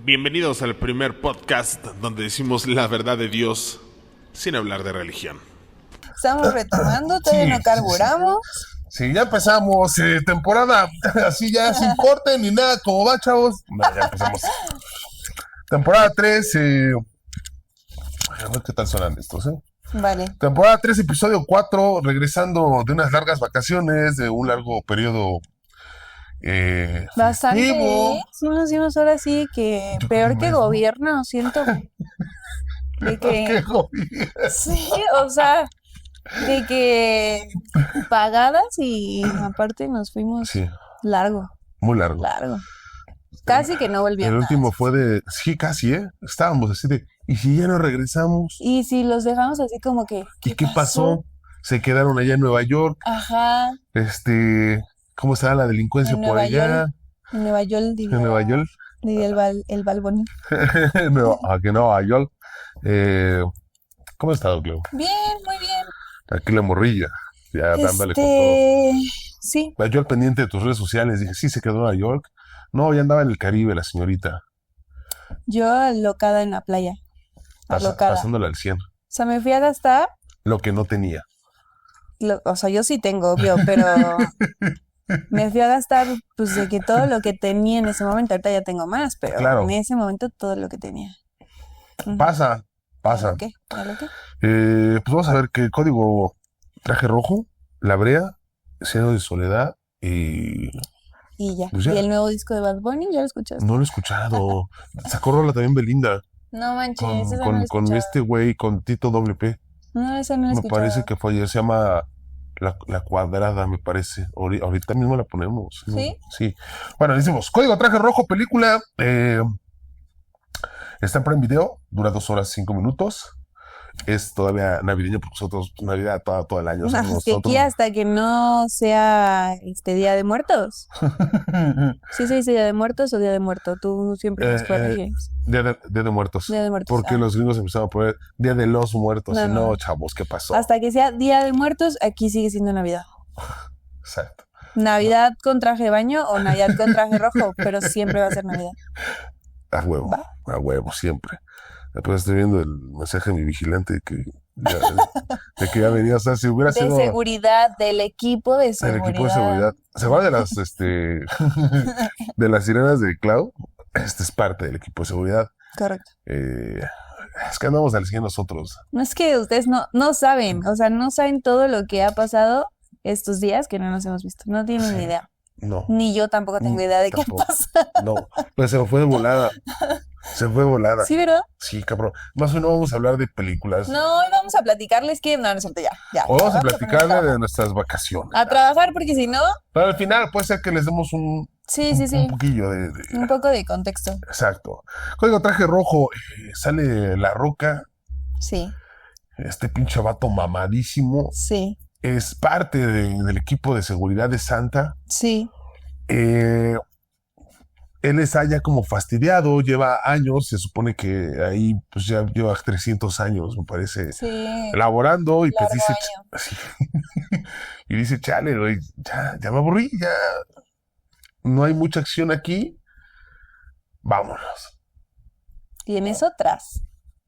Bienvenidos al primer podcast donde decimos la verdad de Dios sin hablar de religión. Estamos retomando, todavía no carburamos. Sí, ya empezamos, temporada así ya sin corte ni nada, ¿cómo va, chavos? No, ya empezamos. Temporada 3, a ver qué tal suenan estos, Vale. Temporada 3, episodio 4, regresando de unas largas vacaciones, de un largo periodo Bastante, festivo. sí nos dimos ahora sí que peor que gobierno, siento. De Qué que, jodido. sí, o sea, de que pagadas y aparte nos fuimos Sí, largo. muy largo. Casi que no El volvíamos. último fue de, sí, casi, estábamos así de, ¿y si ya no regresamos? Y si los dejamos así como que, ¿Y qué pasó? Se quedaron allá en Nueva York, Ajá, ¿cómo está la delincuencia En por Nueva allá? York. en Nueva York En Nueva York. diría el Balboni. Aquí en Nueva York. ¿Cómo ha estado, Cleo? Bien, muy bien. Aquí la morrilla, ya dándole con todo. Sí, Yo al pendiente de tus redes sociales dije, sí, se quedó en Nueva York. No, ya andaba en el Caribe la señorita, yo alocada en la playa. Alocada. pasándola al 100. O sea, me fui a gastar, Lo que no tenía. o sea, yo sí tengo, obvio, pero me fui a gastar, pues, de que todo lo que tenía en ese momento, ahorita ya tengo más, pero Claro. en ese momento todo lo que tenía. Ujú. Pasa. ¿A lo qué? Pues vamos a ver que código traje rojo, La Brea, Cielo de Soledad y Y ya. Pues ya. ¿Y el nuevo disco de Bad Bunny? ¿Ya lo escuchaste? no lo he escuchado. Sacó rola también Belinda No manches, con, esa no la con, he con escuchado. este güey, con Tito WP. No, esa no la he Me escuchado. parece que fue ayer, se llama La Cuadrada, me parece. Ahorita mismo la ponemos. ¿No? ¿Sí? Sí. Bueno, decimos, Código Traje Rojo, película. Está en Prime Video, dura 2 horas 5 minutos. Es todavía navideño porque nosotros, Navidad todo el año. No, somos es que aquí hasta que no sea Día de Muertos. ¿Sí se dice Día de Muertos o Día de Muerto? Tú siempre nos corriges. Día de Muertos. Día de Muertos. Porque los gringos empezaron a poner Día de los Muertos. No, Y no, no. chavos, ¿qué pasó? Hasta que sea Día de Muertos, aquí sigue siendo Navidad. Exacto. Navidad con traje de baño o Navidad con traje rojo, pero siempre va a ser Navidad. A huevo, siempre. Después estoy viendo el mensaje de mi vigilante de que ya venía, o sea, si hubiera De sido seguridad, del equipo de el seguridad. equipo de seguridad. ¿Se acuerdan de las, de las sirenas de Cloud? Este es parte del equipo de seguridad. Correcto. Es que andamos al 100 nosotros. No es que ustedes no saben, o sea, no saben todo lo que ha pasado estos días que no nos hemos visto. No tienen Sí. ni idea. No, Ni yo tampoco tengo idea de tampoco. qué pasa. no. Pues se me fue de volada. Se fue de volada. ¿Sí, verdad? Sí, cabrón. Más o menos vamos a hablar de películas. No, hoy vamos a platicarles que... No, no es cierto, ya. O vamos a poner platicarle trabajo. de nuestras vacaciones. A trabajar, porque si no... Pero al final puede ser que les demos un Sí. poquillo de Un poco de contexto. Exacto. Código Traje Rojo, sale La Roca, Sí. este pinche vato mamadísimo. Sí. Es parte del equipo de seguridad de Santa. Él está ya como fastidiado, lleva años, se supone que ahí pues ya lleva 300 años, me parece, Sí. laborando y pues Largo dice, año. sí. Y dice, chale, güey, ya me aburrí, ya no hay mucha acción aquí, vámonos. Y en eso tras.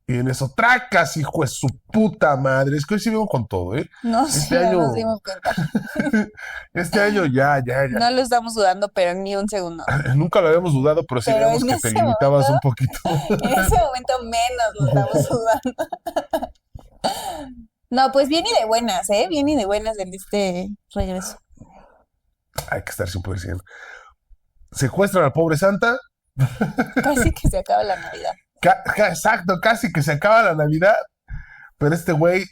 Y en eso, tracas, hijo de su puta madre. Es que hoy sí vengo con todo, ¿eh? No, Este sí, ya año- nos dimos cuenta. Este año ya. No lo estamos dudando, pero ni un segundo. Nunca lo habíamos dudado, pero sí Pero vemos en que te ese limitabas un poquito. En ese momento menos lo estamos dudando. No, pues bien y de buenas, ¿eh? Bien y de buenas en este regreso. Hay que estar siempre diciendo. Secuestran al pobre Santa. Casi que se acaba la Navidad. Exacto, casi que se acaba la Navidad. Pero este güey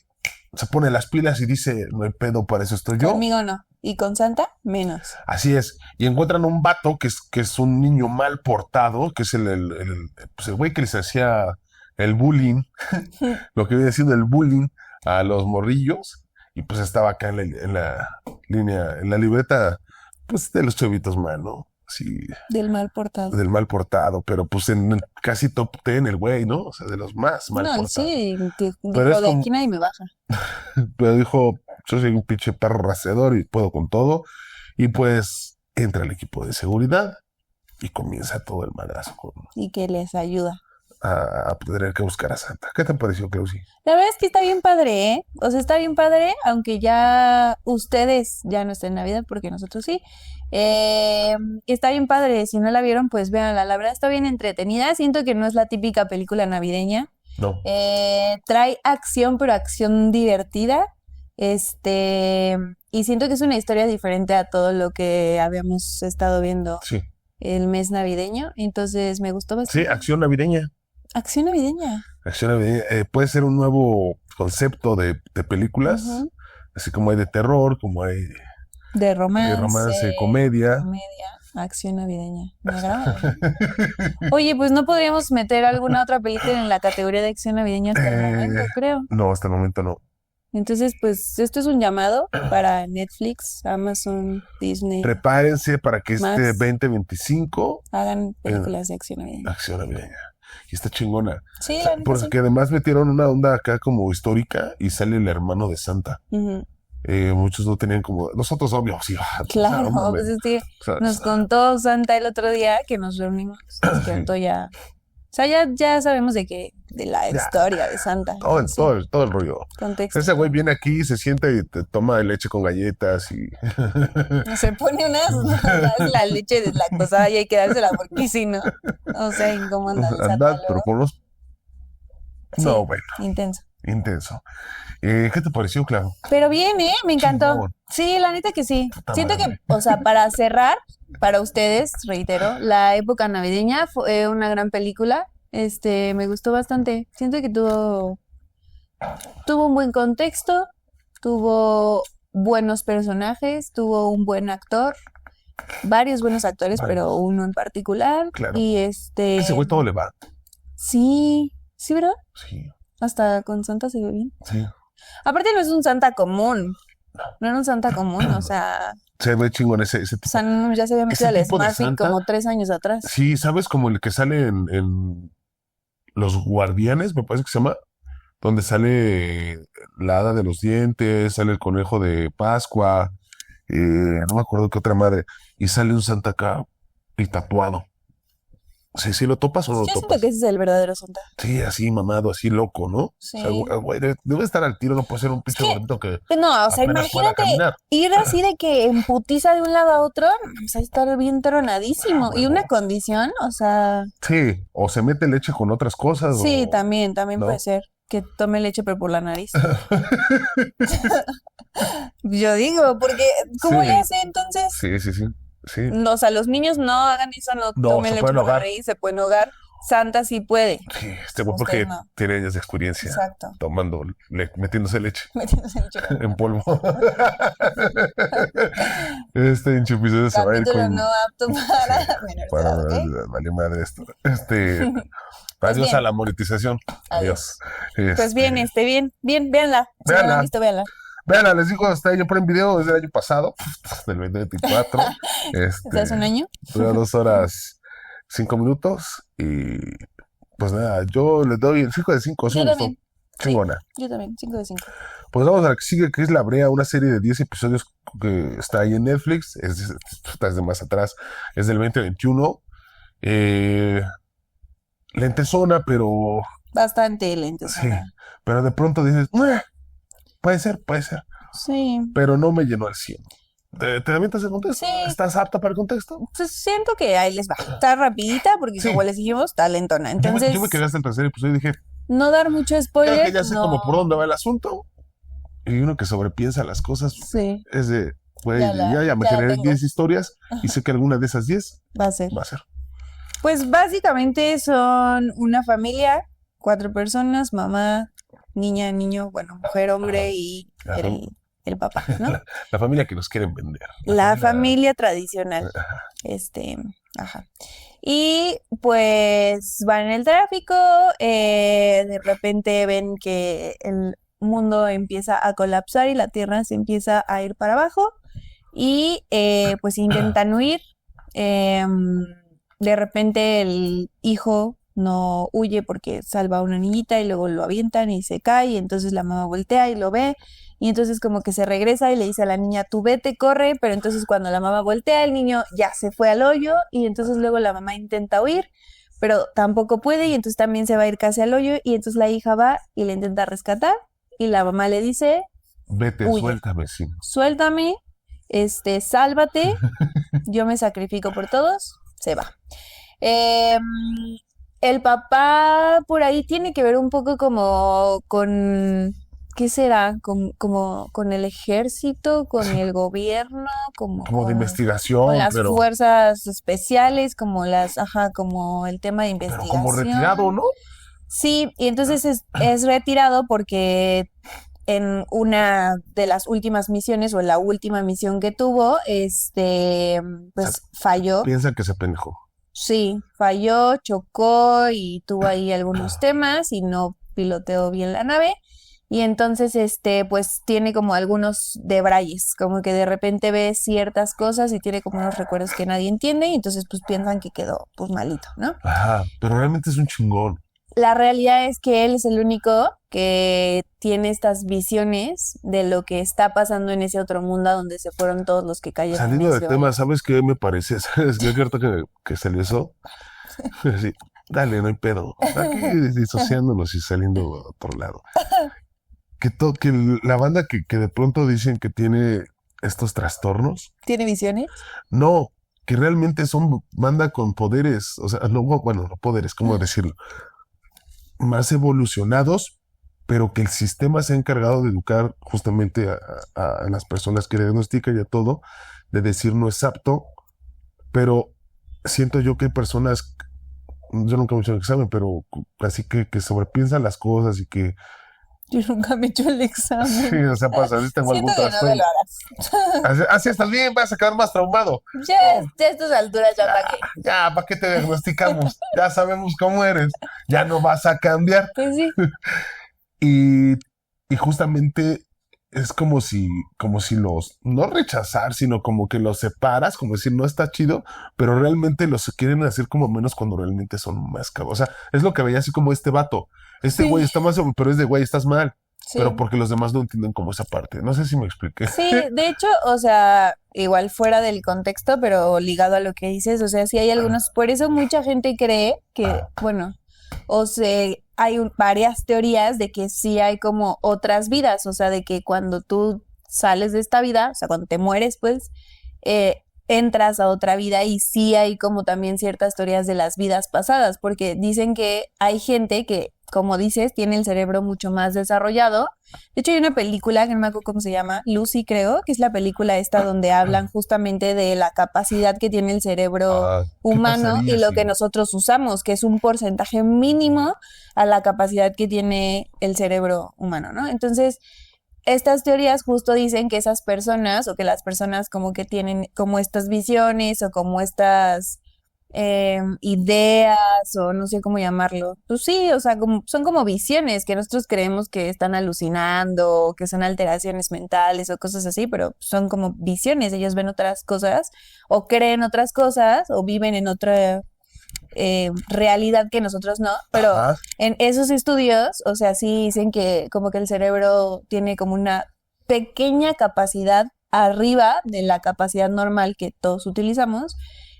se pone las pilas y dice, no hay pedo, para eso estoy yo. Conmigo no. Y con Santa, menos. Así es. Y encuentran un vato que es un niño mal portado, que es pues el güey que les hacía el bullying, lo que viene siendo el bullying a los morrillos. Y pues estaba acá en la línea, en la libreta, pues de los chavitos mal, ¿no? Así, Del mal portado. del mal portado, pero pues en casi top 10 el güey, ¿no? O sea, de los más mal No, portados. sí, que Pero dijo, es de como- aquí nadie me baja. Pero dijo, yo soy un pinche perro racedor y puedo con todo. Y pues entra el equipo de seguridad y comienza todo el madrazo Y que les ayuda. a tener que buscar a Santa. ¿Qué te pareció, Clausi? La verdad es que está bien padre, ¿eh? O sea, está bien padre, aunque ya ustedes ya no estén en Navidad, porque nosotros sí. Está bien padre, si no la vieron, pues véanla. La verdad está bien entretenida. Siento que no es la típica película navideña. No. Trae acción, pero acción divertida. Y siento que es una historia diferente a todo lo que habíamos estado viendo Sí. el mes navideño. Entonces me gustó Sí, bastante. acción navideña. Acción navideña. Acción navideña. Puede ser un nuevo concepto de películas, Ujú. así como hay de terror, como hay De de romance, romance, comedia. acción navideña. Me agrada. Oye, pues no podríamos meter alguna otra película en la categoría de acción navideña hasta el momento, creo. No, hasta el momento no. Entonces, pues esto es un llamado para Netflix, Amazon, Disney. Prepárense para que este Max. 2025 Hagan películas de acción navideña. acción navideña. Y está chingona. Sí, O sea, la neta porque sí. además metieron una onda acá como histórica y sale el hermano de Santa. Ujú. Muchos no tenían como... Nosotros, obvio, sí. Claro, no mames. pues es que O sea, nos contó Santa el otro día que nos reunimos. Nos contó ya. O sea, ya sabemos de la Ya. historia de Santa. Sí, todo el rollo. contexto. Ese güey viene aquí, se sienta y te toma leche con galletas y... Se pone la leche deslactosada y hay que dársela porque si no, no sé cómo anda el Santa Andad, pero luego. por los... Sí, No, bueno, intenso. intenso. ¿Qué te pareció, Clau? Pero bien, ¿eh? Me encantó. Chingón. Sí, la neta que sí. Puta Siento madre. que, o sea, para cerrar, para ustedes, reitero, la época navideña fue una gran película. Me gustó bastante. Siento que tuvo un buen contexto, tuvo buenos personajes, tuvo un buen actor, varios buenos actores, Varios. pero uno en particular. Claro. Y Ese güey todo le va. sí, ¿verdad? Sí, Hasta con Santa se ve bien. sí. Aparte no es un Santa común. No era un Santa común, o sea, Se ve chingón ese tipo. Ya se había metido al tipo de Smurfy Santa. como 3 años atrás. Sí, ¿sabes? Como el que sale en Los Guardianes, me parece que se llama, donde sale la hada de los dientes, sale el conejo de Pascua, no me acuerdo qué otra madre, y sale un Santa acá y tatuado. Sí, ¿lo topas o no lo Yo siento topas? que ese es el verdadero Santa. Sí, así mamado, así loco, ¿no? Sí. O sea, güey, debe estar al tiro, no puede ser un pinche que- gordito que No, o sea, apenas pueda imagínate caminar. ir así de que en putiza de un lado a otro, pues a estar bien tronadísimo. Y una condición, o sea, Sí, o se mete leche con otras cosas. sí, o... también ¿no? puede ser que tome leche pero por la nariz. Yo digo, porque ¿cómo Sí. le hace entonces? Sí. No, o sea, los niños no hagan eso, no No, tomen se leche pueden por la ahogar. nariz, se pueden ahogar. Santa sí puede. Sí, güey porque Usted no. tiene años de experiencia Exacto. tomando, metiéndose leche Metiéndose en chorro. en polvo. Este pinche episodio se va a ir Capítulo con... no apto para menores de Para edad, ¿ok? vale madre esto. Pues Adiós bien. a la monetización. Adiós. Pues bien, bien, véanla. Si no la Véanla. han visto, véanla. Vean, les digo, hasta yo por en video desde el año pasado, del 2024. ¿Desde hace un año? Dura 2 horas 5 minutos y pues nada, yo le doy el 5 de 5. Yo también. Chingona. Yo también, 5 de 5. Pues vamos a la que sigue, que es La Brea, una serie de 10 episodios que está ahí en Netflix. Es de más atrás, es del 2021. Lentezona, pero Bastante lento. sí. Pero de pronto dices, puede ser. Sí. Pero no me llenó al 100. ¿Te avientas el contexto? Sí. ¿Estás apta para el contexto? Pues siento que ahí les va. Está rapidita porque Sí. como les dijimos, está lentona. Entonces, Yo me quedé hasta el tercer episodio y dije, no dar mucho creo spoiler. que ya sé no. como por dónde va el asunto. Y uno que sobrepiensa las cosas Sí, es de, güey, Ya ya me la generé tengo. 10 historias y sé que alguna de esas 10 va a ser. va a ser. Pues básicamente son una familia, 4 personas, mamá, niña, niño, bueno, mujer, hombre y Ajá. el papá, ¿no? La familia que nos quieren vender. La familia tradicional. Ajá. Ajá. Y pues van en el tráfico, de repente ven que el mundo empieza a colapsar y la tierra se empieza a ir para abajo y pues intentan huir. De repente el hijo no huye porque salva a una niñita y luego lo avientan y se cae y entonces la mamá voltea y lo ve Y entonces como que se regresa y le dice a la niña, tú vete, corre, pero entonces cuando la mamá voltea, el niño ya se fue al hoyo y entonces luego la mamá intenta huir, pero tampoco puede y entonces también se va a ir casi al hoyo y entonces la hija va y le intenta rescatar y la mamá le dice, Vete, huye, suéltame, sí. suéltame, sálvate, yo me sacrifico por todos, se va. Em, el papá por ahí tiene que ver un poco como con, ¿qué será? Como con el ejército, con el gobierno, como Como de con investigación, las pero fuerzas especiales, como como el tema de como retirado, investigación. ¿no? Sí, y entonces es retirado porque en una de las últimas misiones o en la última misión que tuvo, O sea, pues falló. piensa que se pendejó. Sí, falló, chocó y tuvo ahí algunos temas y no piloteó bien la nave. Y entonces, pues tiene como algunos debrayes, como que de repente ve ciertas cosas y tiene como unos recuerdos que nadie entiende y entonces pues piensan que quedó pues malito, ¿no? Ajá, pero realmente es un chingón. La realidad es que él es el único que tiene estas visiones de lo que está pasando en ese otro mundo a donde se fueron todos los que cayeron en Saliendo del ese tema, hoyo. ¿sabes qué me parece? ¿Sabes qué? Ahorita que salió eso. Sí, dale, no hay pedo. Aquí disociándonos y saliendo a otro lado. Que la banda que de pronto dicen que tiene estos trastornos, ¿Tiene visiones? no, que realmente son banda con poderes, o sea, no, bueno, no poderes, ¿cómo decirlo? Más evolucionados, pero que el sistema se ha encargado de educar justamente a las personas que le diagnostican y a todo, de decir no es apto, pero siento yo que hay personas, yo nunca me he hecho el examen, pero así que sobrepiensan las cosas y que, Yo nunca me he hecho el examen. sí, o sea, pasa, si tengo Siento algún que no me trastorno. lo harás. Así estás bien, vas a quedar más traumado. Ya a estas alturas ya para qué. Ya, ¿para qué te diagnosticamos? Ya sabemos cómo eres, ya no vas a cambiar. Pues sí. Y, y justamente es como si los, no rechazar, sino como que los separas, como decir, no está chido, pero realmente los quieren hacer como menos cuando realmente son más cabros. O sea, es lo que veía así como este vato. Este güey Sí, está más, pero es de güey, estás mal. sí. Pero porque los demás no entienden como esa parte. No sé si me expliqué. Sí, de hecho, o sea, igual fuera del contexto, pero ligado a lo que dices, o sea, sí hay algunos, por eso mucha gente cree que, bueno, o sea, hay varias teorías de que sí hay como otras vidas, o sea, de que cuando tú sales de esta vida, o sea, cuando te mueres, pues, entras a otra vida y sí hay como también ciertas teorías de las vidas pasadas, porque dicen que hay gente que, como dices, tiene el cerebro mucho más desarrollado. De hecho, hay una película, que no me acuerdo cómo se llama, Lucy creo, que es la película esta donde hablan justamente de la capacidad que tiene el cerebro Ah, ¿qué humano y pasaría lo si? que nosotros usamos, que es un porcentaje mínimo a la capacidad que tiene el cerebro humano, ¿no? Entonces, estas teorías justo dicen que esas personas o que las personas como que tienen como estas visiones o como estas ideas o no sé cómo llamarlo. Pues sí, o sea, son como visiones que nosotros creemos que están alucinando o que son alteraciones mentales o cosas así, pero son como visiones. Ellos ven otras cosas o creen otras cosas o viven en otra realidad que nosotros no, pero Ajá. en esos estudios, o sea, sí dicen que como que el cerebro tiene como una pequeña capacidad arriba de la capacidad normal que todos utilizamos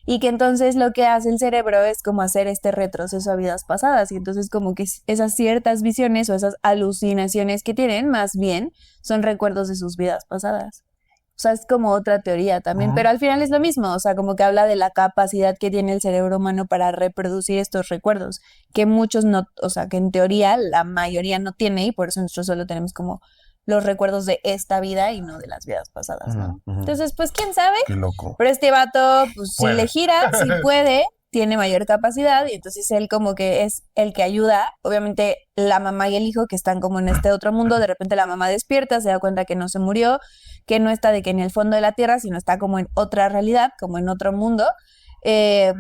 y que entonces lo que hace el cerebro es como hacer este retroceso a vidas pasadas y entonces como que esas ciertas visiones o esas alucinaciones que tienen más bien son recuerdos de sus vidas pasadas. O sea, es como otra teoría también, Ujú. pero al final es lo mismo, o sea, como que habla de la capacidad que tiene el cerebro humano para reproducir estos recuerdos, que muchos no, o sea, que en teoría la mayoría no tiene y por eso nosotros solo tenemos como los recuerdos de esta vida y no de las vidas pasadas, ¿no? Ujú. Entonces, pues quién sabe, Qué loco. pero este vato, pues sí le Puede. gira, sí puede, tiene mayor capacidad y entonces él como que es el que ayuda. Obviamente la mamá y el hijo que están como en este otro mundo, de repente la mamá despierta, se da cuenta que no se murió, que no está de que en el fondo de la tierra, sino está como en otra realidad, como en otro mundo, eh,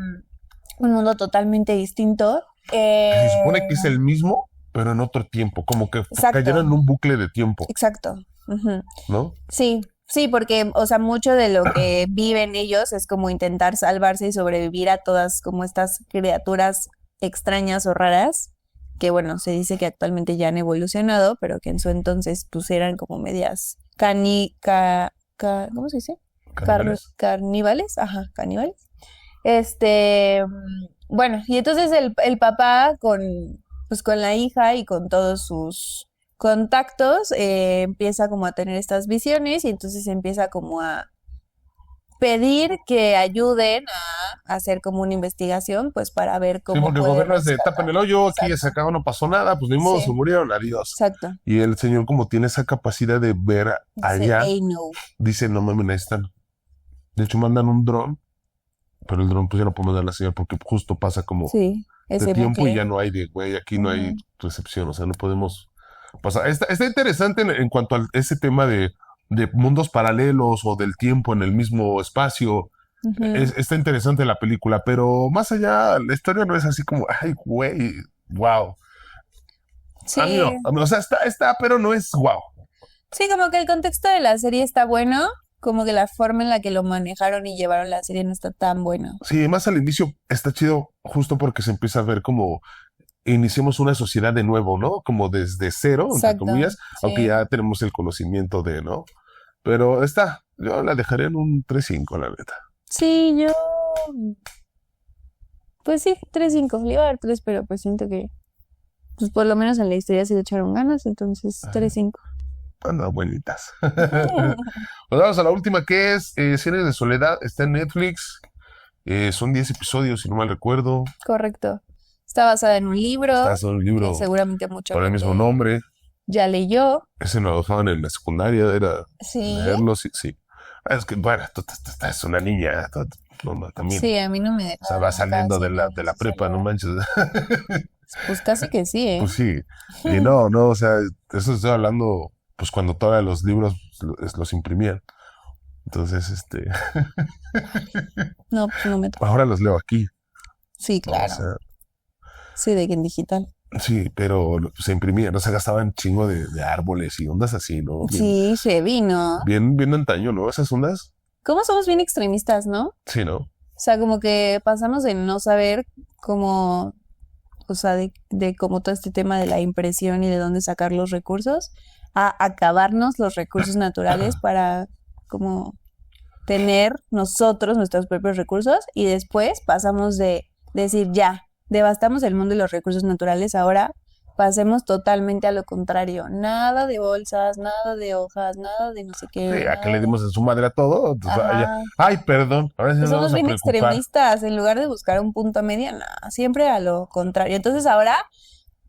un mundo totalmente distinto. Se supone que es el mismo, pero en otro tiempo, como que Exacto. cayeron en un bucle de tiempo, Exacto. Ujú. ¿no? Sí, sí, porque, o sea, mucho de lo que viven ellos es como intentar salvarse y sobrevivir a todas como estas criaturas extrañas o raras que bueno, se dice que actualmente ya han evolucionado, pero que en su entonces pues eran como medias ¿cómo se dice? Carníbales, ajá, caníbales. Bueno, y entonces el papá pues con la hija y con todos sus contactos empieza como a tener estas visiones y entonces empieza como a pedir que ayuden a hacer como una investigación, pues para ver Sí, cómo porque el puede gobierno es de rescatar. tapan el hoyo, aquí ya se Exacto, acabó, no pasó nada, pues ni modo, se sí, murieron, adiós. exacto. Y el señor, como tiene esa capacidad de ver Dice, allá, hey, no. dice, no me necesitan. De hecho, mandan un dron, pero el dron pues ya no puede mandar la señal porque justo pasa como Sí, de ese tiempo y bucle. ya no hay de, güey, aquí no hay Ujú. recepción, o sea, no podemos pasar. Está interesante en cuanto a ese tema de mundos paralelos o del tiempo en el mismo espacio. Ujú. Está interesante la película, pero más allá, la historia no es así como, ay, güey, wow. A mí no, Sí, o sea, está, pero no es wow. sí, como que el contexto de la serie está bueno, como que la forma en la que lo manejaron y llevaron la serie no está tan buena. Sí, más al inicio está chido justo porque se empieza a ver como iniciemos una sociedad de nuevo, ¿no? Como desde cero, entre Exacto, comillas, aunque sí. ya tenemos el conocimiento de, ¿no? Pero yo la dejaría en un 3.5, la neta. Sí, pues sí, 3-5, le iba a dar 3, pero pues siento que, pues por lo menos en la historia sí le echaron ganas, entonces 3-5. Anda, buenitas. Pues vamos a la última que es Cienes de Soledad, está en Netflix. Son 10 episodios, si no mal recuerdo. Correcto. Está basada en un libro Está en un que libro seguramente mucha con el mismo gente nombre. ya leyó. Ese lo dejaban en la secundaria, era Sí, leerlo, sí, sí. Es que, bueno, tú es una niña, no, también. sí, a mí no me O sea, va dejaban saliendo casi de leer la ese prepa, no celular. manches. Pues casi que sí, ¿eh? Pues sí. Y no, o sea, eso estoy hablando, pues cuando todavía los libros los imprimían. Entonces, No, pues no me tocó. ahora los leo aquí, Sí, ¿no? O claro. sea, Sí, de que en digital. sí, pero se imprimían, o sea, gastaban chingo de árboles y ondas así, ¿no? Sí, se vino. Bien antaño, ¿no? Esas ondas, ¿Cómo somos bien extremistas, no? O sí, ¿no? sea, como que pasamos de no saber cómo, o sea, de cómo todo este tema de la impresión y de dónde sacar los recursos, a acabarnos los recursos naturales para como tener nosotros nuestros propios recursos y después pasamos de decir ya, devastamos el mundo y los recursos naturales, ahora pasemos totalmente a lo contrario, nada de bolsas, nada de hojas, nada de no sé qué, Sí, a que nada le de... dimos en su madre a todo. Pues, Ajá, ay, perdón, ahora sí pues nos somos vamos a bien preocupar. extremistas, en lugar de buscar un punto medio, no, siempre a lo contrario. Entonces ahora,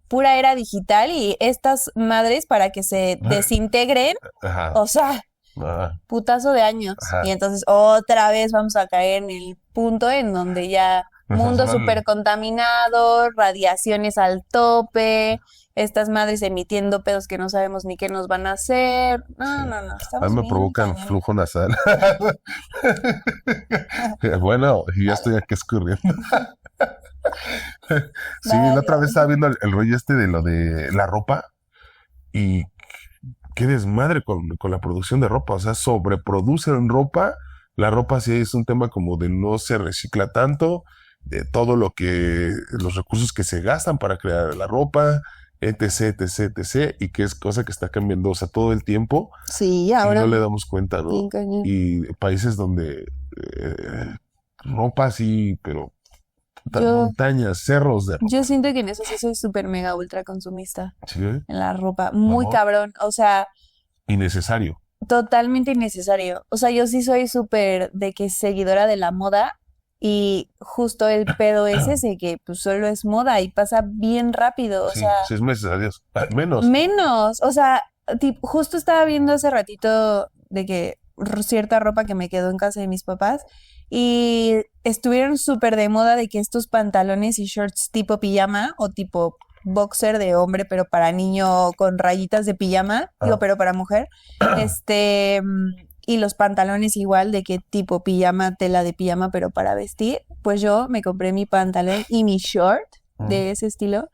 pura era digital y estas madres para que se desintegren, Ajá, o sea, ajá, putazo de años. Y ajá. entonces otra vez vamos a caer en el punto en donde ya mundo súper contaminado, radiaciones al tope, estas madres emitiendo pedos que no sabemos ni qué nos van a hacer. No, Sí. no, no, A estamos mí me bien provocan cañón. flujo nasal. Bueno, y ya estoy aquí escurriendo. Sí, la otra vez Vale. estaba viendo el rollo de lo de la ropa y qué desmadre con la producción de ropa. O sea, sobreproducen ropa. La ropa sí es un tema como de no se recicla tanto, de todo los recursos que se gastan para crear la ropa, etc, etc, etc, y que es cosa que está cambiando, o sea, todo el tiempo Sí, y ahora no le damos cuenta, ¿no? bien cañón. Y países donde ropa sí, pero Yo, montañas, cerros de ropa. yo siento que en eso sí soy súper mega ultra consumista, ¿Sí? en la ropa, muy Ajá. cabrón, o sea, Innecesario. totalmente innecesario. O sea, yo sí soy súper de que seguidora de la moda y justo el pedo es ese que pues solo es moda y pasa bien rápido, o Sí, sea, 6 meses, adiós. Menos. menos, o sea, justo estaba viendo hace ratito de que cierta ropa que me quedó en casa de mis papás y estuvieron súper de moda de que estos pantalones y shorts tipo pijama o tipo boxer de hombre, pero para niño con rayitas de pijama, digo, Ah. pero para mujer, y los pantalones igual de que tipo pijama, tela de pijama, pero para vestir, pues yo me compré mi pantalón y mi short de ese estilo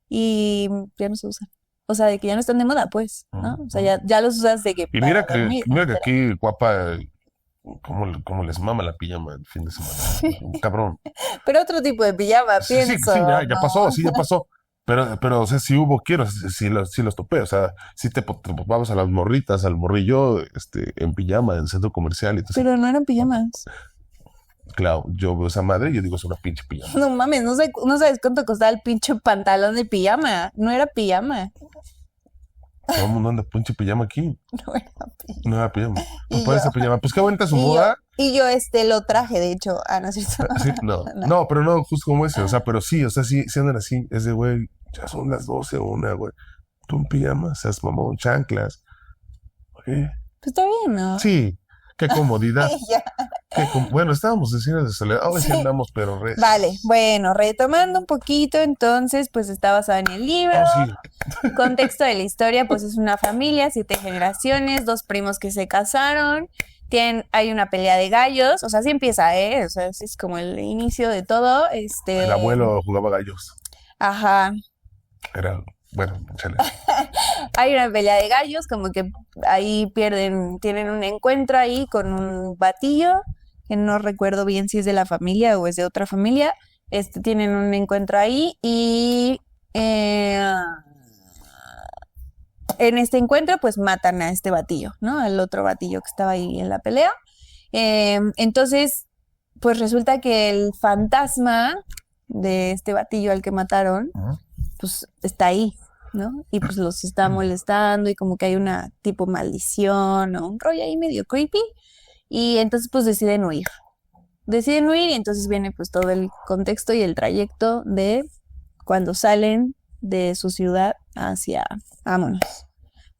y ya no se usan. O sea, de que ya no están de moda, pues, ¿no? O sea, ya los usas de que Y para mira que, dormir, mira que pero- aquí, guapa, cómo les mama la pijama el fin de semana. Cabrón. Pero otro tipo de pijama, Sí, sí, pienso, sí, ya ¿no? pasó, sí, ya pasó. Pero, o sea, sí hubo, quiero, sí los topé, o sea, sí te vamos a las morritas, al morrillo, en pijama, en el centro comercial, y entonces, Pero no eran pijamas. claro, yo veo esa madre y yo digo, es una pinche pijama. No mames, no sabes cuánto costaba el pinche pantalón de pijama. No era pijama. Todo el mundo anda pinche pijama aquí, No era pijama. no era pijama, Y no parece yo. pijama, pues qué bonita su Y yo, moda. y yo lo traje, de hecho. Ah, no es cierto. Sí, no, No. no, pero no, justo como ese, o sea, pero sí, o sea, sí andan así, es de, güey, ya son las 12 o una, güey, tú en pijama, seas mamón, chanclas, ¿ok? Pues está bien, ¿no? Sí, qué comodidad, Ya. bueno, estábamos en cines de soledad, ahora sí Sí. andamos, pero res. Vale, bueno, retomando un poquito, entonces, pues está basado en el libro. Oh, sí, Contexto de la historia, pues es una familia, 7 generaciones, 2 primos que se casaron, hay una pelea de gallos, o sea, así empieza, ¿eh? O sea, así es como el inicio de todo, el abuelo jugaba gallos, Ajá, era, bueno, chale. hay una pelea de gallos, como que ahí tienen un encuentro ahí con un batillo, que no recuerdo bien si es de la familia o es de otra familia, tienen un encuentro ahí y en este encuentro pues matan a este batillo, ¿no? Al otro batillo que estaba ahí en la pelea. Entonces, pues resulta que el fantasma de este batillo al que mataron, Ujú. pues está ahí, ¿no? Y pues los está molestando y como que hay una tipo maldición o un rollo ahí medio creepy. Y entonces pues deciden huir. Deciden huir y entonces viene pues todo el contexto y el trayecto de cuando salen de su ciudad hacia, vámonos,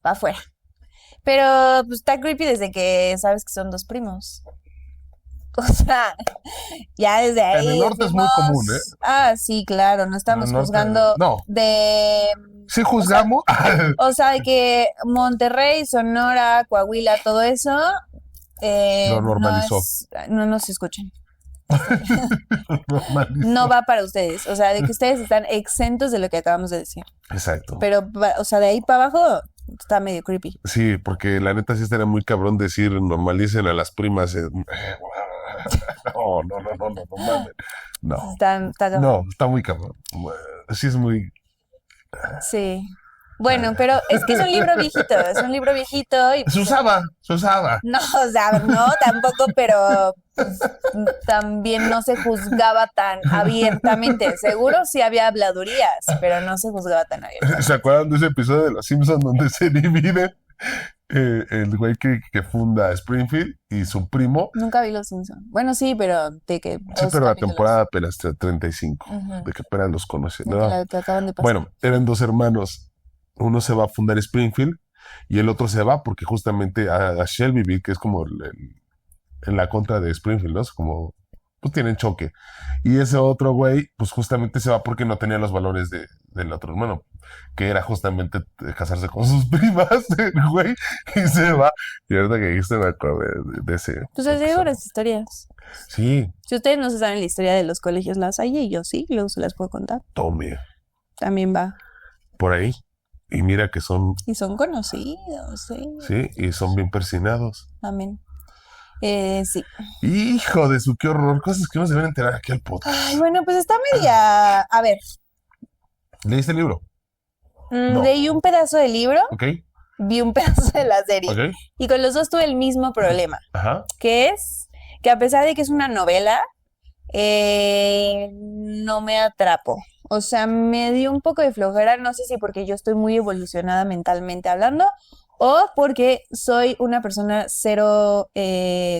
para afuera. Pero pues está creepy desde que sabes que son 2 primos. O sea, ya desde En ahí el norte es muy común, ¿eh? Ah, sí, claro, no estamos En el norte, juzgando no, de... sí juzgamos, O sea, de que Monterrey, Sonora, Coahuila, todo eso lo normalizó, no nos escuchen. normalizó. No va para ustedes. O sea, de que ustedes están exentos de lo que acabamos de decir. Exacto. Pero, o sea, de ahí para abajo está medio creepy. Sí, porque la neta sí estaría muy cabrón decir normalicen a las primas. No mames. No, Está cabrón. no, está muy cabrón. Sí es muy... Sí. Bueno, pero es que es un libro viejito y Se pues, usaba. no, o sea, no, tampoco, pero pues, también no se juzgaba tan abiertamente. Seguro sí había habladurías, pero no se juzgaba tan abiertamente. ¿Se acuerdan de ese episodio de Los Simpsons donde se divide el güey que funda Springfield y su primo? Nunca vi Los Simpsons. Bueno, sí, pero de que Sí, dos pero la capítulos. temporada apenas 35, Ujú. de que apenas los conoce. De No. la que acaban de pasar. Bueno, eran 2 hermanos. Uno se va a fundar Springfield y el otro se va porque justamente a Shelbyville, que es como en la contra de Springfield, ¿no? Es como, pues tienen choque. Y ese otro güey, pues justamente se va porque no tenía los valores del otro hermano, que era justamente casarse con sus primas, el güey, y se va. Y ahorita que dijiste me acordé de ese. Pues les digo las historias. Sí, Si ustedes no se saben la historia de los colegios La Salle, y yo sí, luego se las puedo contar. tome, También va. por ahí. Y mira que son, Y son conocidos, sí. sí, y son bien persinados. Amén. Sí. Hijo de su, qué horror. Cosas que no se deben enterar aquí al podcast. Ay, bueno, pues está media. A ver, ¿Leíste el libro? No. leí un pedazo del libro, ¿Ok? vi un pedazo de la serie. ¿Ok? Y con los dos tuve el mismo problema, Ajá. que es que a pesar de que es una novela, no me atrapo. O sea, me dio un poco de flojera, no sé si porque yo estoy muy evolucionada mentalmente hablando o porque soy una persona cero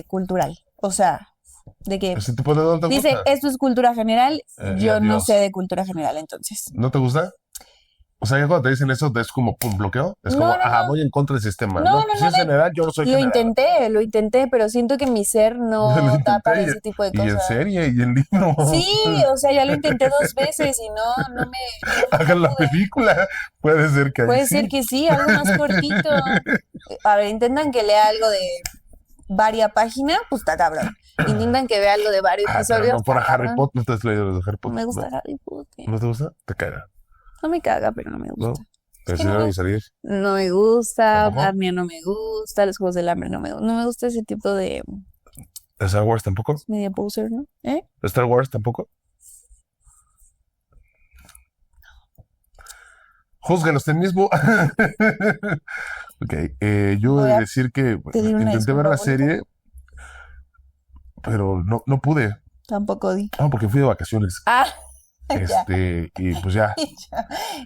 cultural. O sea, de que ¿Ese tipo de no te dice, gusta? esto es cultura general, yo no Adiós. sé de cultura general, entonces. ¿No te gusta? O sea, ya cuando te dicen eso, es como un bloqueo. Es No, como, no, ajá, no. voy en contra del sistema. No, No, no, pues no, si es general, yo no soy Lo general. lo intenté, pero siento que mi ser no Lo da para intenté ese tipo de y en cosas. serie y en libro. Sí, o sea, ya lo intenté 2 veces y no me Hagan la pude. película. Puede ser que ahí Puede sí. ser que sí, algo más cortito. A ver, intentan que lea algo de varia página, pues está cabrón. Intentan que vea algo de varios Pero episodios. no fuera está Harry cabrón. Potter. ¿No te has leído los de Harry No Potter? me gusta Harry Potter. ¿No te gusta? Te caerá. No me caga, pero no me ¿No? gusta. Pero que si no no me- ni salir. No me gusta, ¿Tampoco? Narnia no me gusta, los Juegos del Hambre no me gusta ese tipo de ¿Star Wars tampoco? media poser, ¿no? ¿Eh? ¿Star Wars tampoco? Júzgalo usted mismo. Ok, yo Voy he de a decir que pedir una intenté ver disculpa la pública. serie, pero no pude. Tampoco di. No, porque fui de vacaciones. Ah, ya. Y pues ya.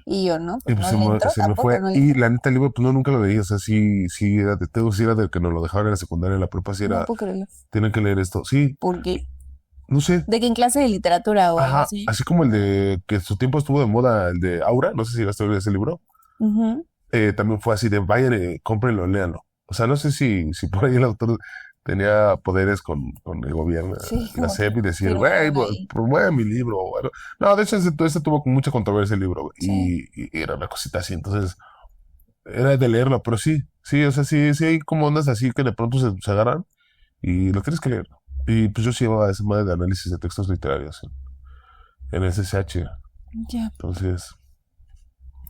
Y yo, ¿no? Y Pues pues no le entró, se me tampoco fue. no le Y entró. la neta, el libro, pues no, nunca lo leí. O sea, sí era de Teo, sí era de que nos lo dejaron en la secundaria, en la prepa, sí No era, puedo creerlo. tienen que leer esto. Sí, ¿Por qué? no sé. ¿De qué en clase de literatura o algo Ajá, así? así como el de que su tiempo estuvo de moda, el de Aura, no sé si llegaste a ver ese libro. Ujú. También fue así de vayan, cómprenlo, léanlo. O sea, no sé si por ahí el autor tenía poderes con el gobierno, Sí, la como SEP, y que decir, güey, firmaron ahí. promueve mi libro. O algo. No, de hecho, ese tuvo con mucha controversia el libro, güey, Sí. y era una cosita así. Entonces, era de leerlo, pero sí, o sea, sí hay como ondas así que de pronto se agarran y lo tienes que leer. Y pues yo sí llevaba esa madre de análisis de textos literarios en SSH. Ya. Entonces,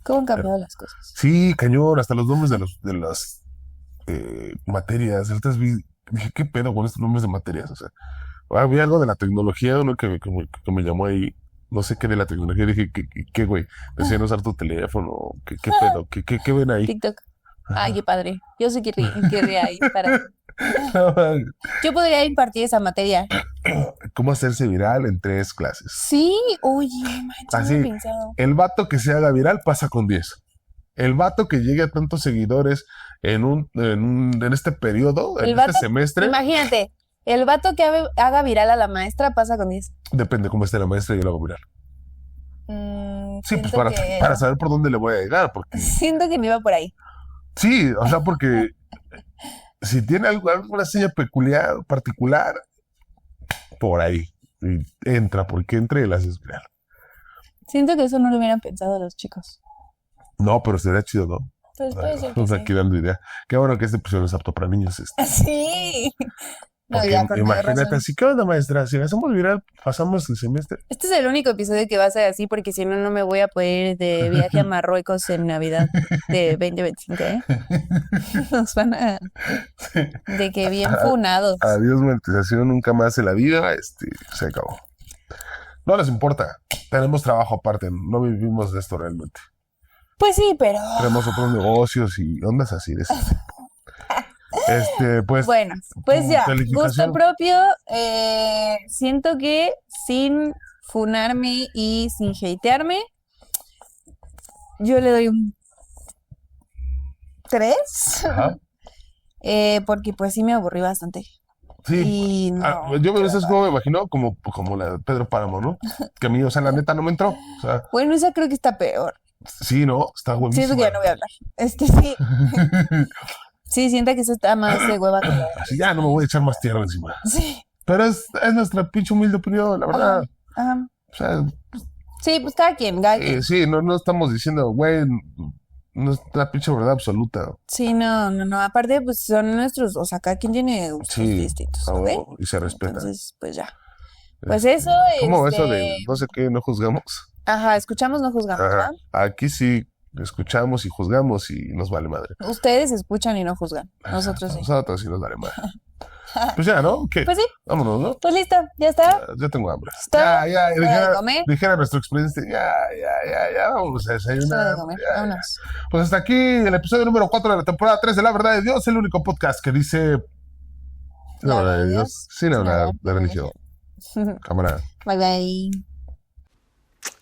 ¿Cómo han cambiado las cosas? sí, cañón, hasta los nombres de las materias. Ahorita dije, ¿qué pedo con estos nombres de materias? O sea, había algo de la tecnología, uno que me llamó ahí, no sé qué de la tecnología. Dije, ¿qué güey? Decían usar tu teléfono, ¿qué pedo? ¿Qué ven ahí? TikTok. Ajá. Ay, qué padre. Yo sí querría ir para... Yo podría impartir esa materia. ¿Cómo hacerse viral en 3 clases? Sí, oye, manches, no lo he Así, pensado. el vato que se haga viral pasa con 10. El vato que llegue a tantos seguidores en este periodo, en El este vato, semestre, imagínate, el vato que haga viral a la maestra pasa con 10. depende cómo esté la maestra, yo lo hago viral. Sí, pues Siento que... para saber por dónde le voy a llegar, porque Siento que no iba por ahí. sí, o sea, porque si tiene alguna seña peculiar, particular, por ahí, y entra, porque entra y la haces viral. Siento que eso no lo hubieran pensado los chicos. No, pero sería chido, ¿no? Pues puede ser que Estamos aquí dando idea. Qué bueno que este episodio es apto para niños. sí. No, Porque ya con mayor imagínate, razón. así, ¿qué onda, maestra? Si la hacemos viral, pasamos el semestre. Este es el único episodio que va a ser así porque si no, no me voy a poder ir de viaje a Marruecos en Navidad de 2025, ¿eh? Nos van a... De que bien funados. Adiós, monetización, nunca más en la vida, se acabó. No les importa, tenemos trabajo aparte, no vivimos de esto realmente. Pues sí, pero... Tenemos otros negocios y ondas así de ese tipo. Pues, Bueno, pues ya, calificación. gusto propio. Siento que sin funarme y sin hatearme, yo le doy un 3. Ajá. Porque pues sí me aburrí bastante. Sí, Y no, yo qué a veces bárbaro. como me imagino, como la de Pedro Páramo, ¿no? Que a mí, o sea, la neta no me entró. O sea, Bueno, esa creo que está peor. sí, ¿no? Está Siento buenísima. que ya no voy a hablar. Sí. Sí, siento que eso está más de hueva que la Así ya no me voy a echar más tierra encima. Sí. Pero es nuestra pinche humilde opinión, la verdad. Ajá. O sea, Sí, pues cada quien, cada quien. sí, no estamos diciendo, güey, no es la pinche verdad absoluta. Sí, no. Aparte, pues son nuestros, o sea, cada quien tiene gustos Sí, distintos, a ¿ok? huevo, y se respeta. Entonces, pues ya. Pues eso, ¿Cómo eso de no sé qué, no juzgamos? Ajá, escuchamos, no juzgamos, Ajá. ¿va? Aquí sí escuchamos y juzgamos y nos vale madre. Ustedes escuchan y no juzgan. Nosotros sí. Nosotros sí nos vale madre. Pues ya, ¿no? ¿Qué? Pues sí, Vámonos, ¿no? pues listo, ya está. Ya tengo hambre. ¿Está? Ya, ¿Hora de comer? dijera nuestro expediente, ya, vamos a Es hora desayunar. de comer, Ya. vámonos. Pues hasta aquí el episodio número 4 de la temporada 3 de La Verdad de Dios, el único podcast que dice La Verdad de Dios sin hablar de religión. Cámara. Bye bye.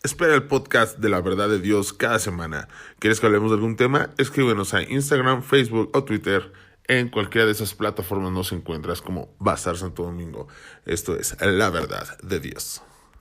Espera el podcast de La Verdad de Dios cada semana. ¿Quieres que hablemos de algún tema? Escríbenos a Instagram, Facebook o Twitter. En cualquiera de esas plataformas nos encuentras como Bazar Santo Domingo. Esto es La Verdad de Dios.